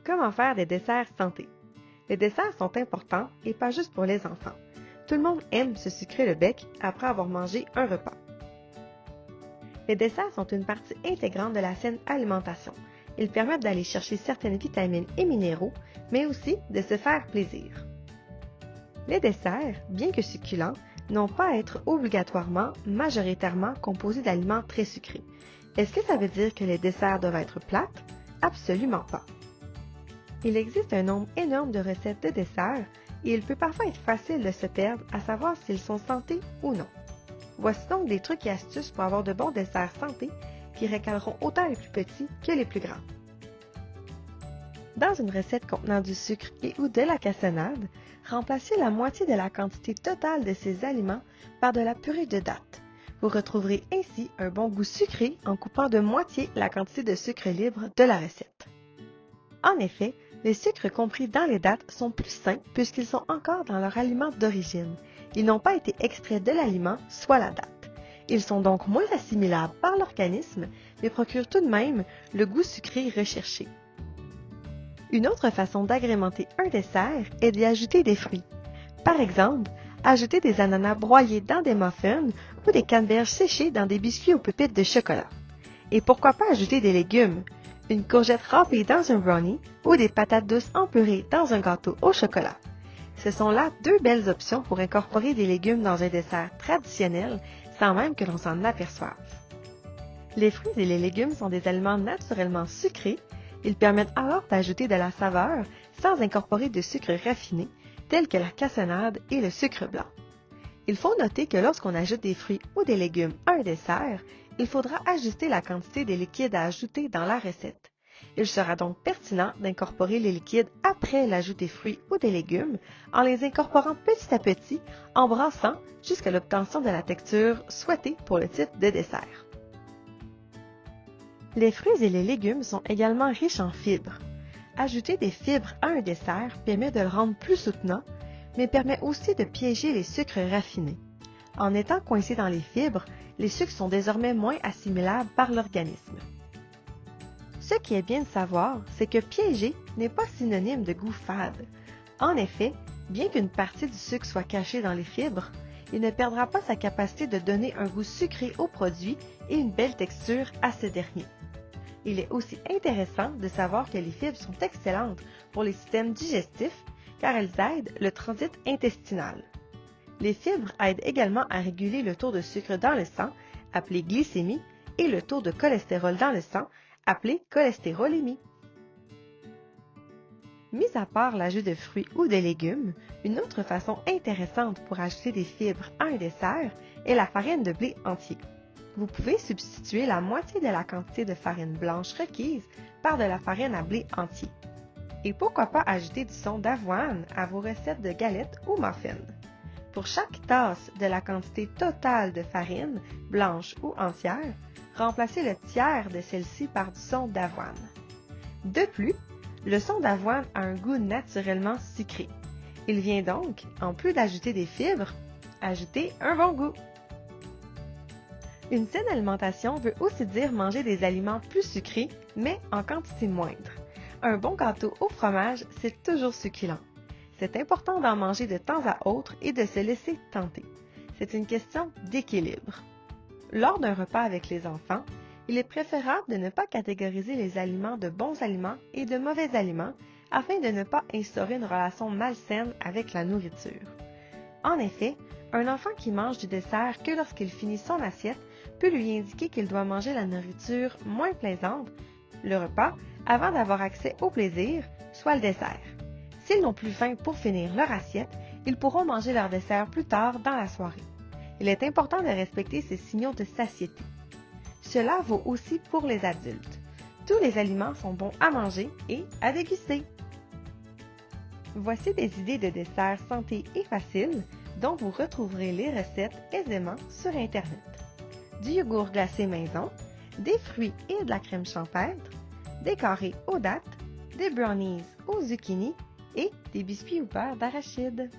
Comment faire des desserts santé? Les desserts sont importants et pas juste pour les enfants. Tout le monde aime se sucrer le bec après avoir mangé un repas. Les desserts sont une partie intégrante de la saine alimentation. Ils permettent d'aller chercher certaines vitamines et minéraux, mais aussi de se faire plaisir. Les desserts, bien que succulents, n'ont pas à être obligatoirement, majoritairement composés d'aliments très sucrés. Est-ce que ça veut dire que les desserts doivent être plates? Absolument pas. Il existe un nombre énorme de recettes de desserts et il peut parfois être facile de se perdre à savoir s'ils sont santé ou non. Voici donc des trucs et astuces pour avoir de bons desserts santé qui récaleront autant les plus petits que les plus grands. Dans une recette contenant du sucre et ou de la cassonade, remplacez la moitié de la quantité totale de ces aliments par de la purée de dattes. Vous retrouverez ainsi un bon goût sucré en coupant de moitié la quantité de sucre libre de la recette. En effet, les sucres compris dans les dattes sont plus sains puisqu'ils sont encore dans leur aliment d'origine. Ils n'ont pas été extraits de l'aliment, soit la date. Ils sont donc moins assimilables par l'organisme, mais procurent tout de même le goût sucré recherché. Une autre façon d'agrémenter un dessert est d'y ajouter des fruits. Par exemple, ajouter des ananas broyés dans des muffins ou des canneberges séchées dans des biscuits aux pépites de chocolat. Et pourquoi pas ajouter des légumes? Une courgette râpée dans un brownie ou des patates douces en purée dans un gâteau au chocolat. Ce sont là deux belles options pour incorporer des légumes dans un dessert traditionnel sans même que l'on s'en aperçoive. Les fruits et les légumes sont des aliments naturellement sucrés. Ils permettent alors d'ajouter de la saveur sans incorporer de sucre raffiné, tel que la cassonade et le sucre blanc. Il faut noter que lorsqu'on ajoute des fruits ou des légumes à un dessert, il faudra ajuster la quantité des liquides à ajouter dans la recette. Il sera donc pertinent d'incorporer les liquides après l'ajout des fruits ou des légumes en les incorporant petit à petit en brassant jusqu'à l'obtention de la texture souhaitée pour le type de dessert. Les fruits et les légumes sont également riches en fibres. Ajouter des fibres à un dessert permet de le rendre plus soutenant, mais permet aussi de piéger les sucres raffinés. En étant coincés dans les fibres, les sucres sont désormais moins assimilables par l'organisme. Ce qui est bien de savoir, c'est que piéger n'est pas synonyme de goût fade. En effet, bien qu'une partie du sucre soit cachée dans les fibres, il ne perdra pas sa capacité de donner un goût sucré au produit et une belle texture à ce dernier. Il est aussi intéressant de savoir que les fibres sont excellentes pour les systèmes digestifs car elles aident le transit intestinal. Les fibres aident également à réguler le taux de sucre dans le sang, appelé glycémie, et le taux de cholestérol dans le sang, appelé cholestérolémie. Mis à part l'ajout de fruits ou de légumes, une autre façon intéressante pour ajouter des fibres à un dessert est la farine de blé entier. Vous pouvez substituer la moitié de la quantité de farine blanche requise par de la farine à blé entier. Et pourquoi pas ajouter du son d'avoine à vos recettes de galettes ou muffins. Pour chaque tasse de la quantité totale de farine, blanche ou entière, remplacez le tiers de celle-ci par du son d'avoine. De plus, le son d'avoine a un goût naturellement sucré. Il vient donc, en plus d'ajouter des fibres, ajouter un bon goût. Une saine alimentation veut aussi dire manger des aliments plus sucrés, mais en quantité moindre. Un bon gâteau au fromage, c'est toujours succulent. C'est important d'en manger de temps à autre et de se laisser tenter. C'est une question d'équilibre. Lors d'un repas avec les enfants, il est préférable de ne pas catégoriser les aliments de bons aliments et de mauvais aliments afin de ne pas instaurer une relation malsaine avec la nourriture. En effet, un enfant qui mange du dessert que lorsqu'il finit son assiette peut lui indiquer qu'il doit manger la nourriture moins plaisante, le repas, avant d'avoir accès au plaisir, soit le dessert. S'ils n'ont plus faim pour finir leur assiette, ils pourront manger leur dessert plus tard dans la soirée. Il est important de respecter ces signaux de satiété. Cela vaut aussi pour les adultes. Tous les aliments sont bons à manger et à déguster. Voici des idées de desserts santé et faciles dont vous retrouverez les recettes aisément sur Internet. Du yogourt glacé maison, des fruits et de la crème champêtre, des carrés aux dattes, des brownies aux zucchini et des biscuits au beurre d'arachide.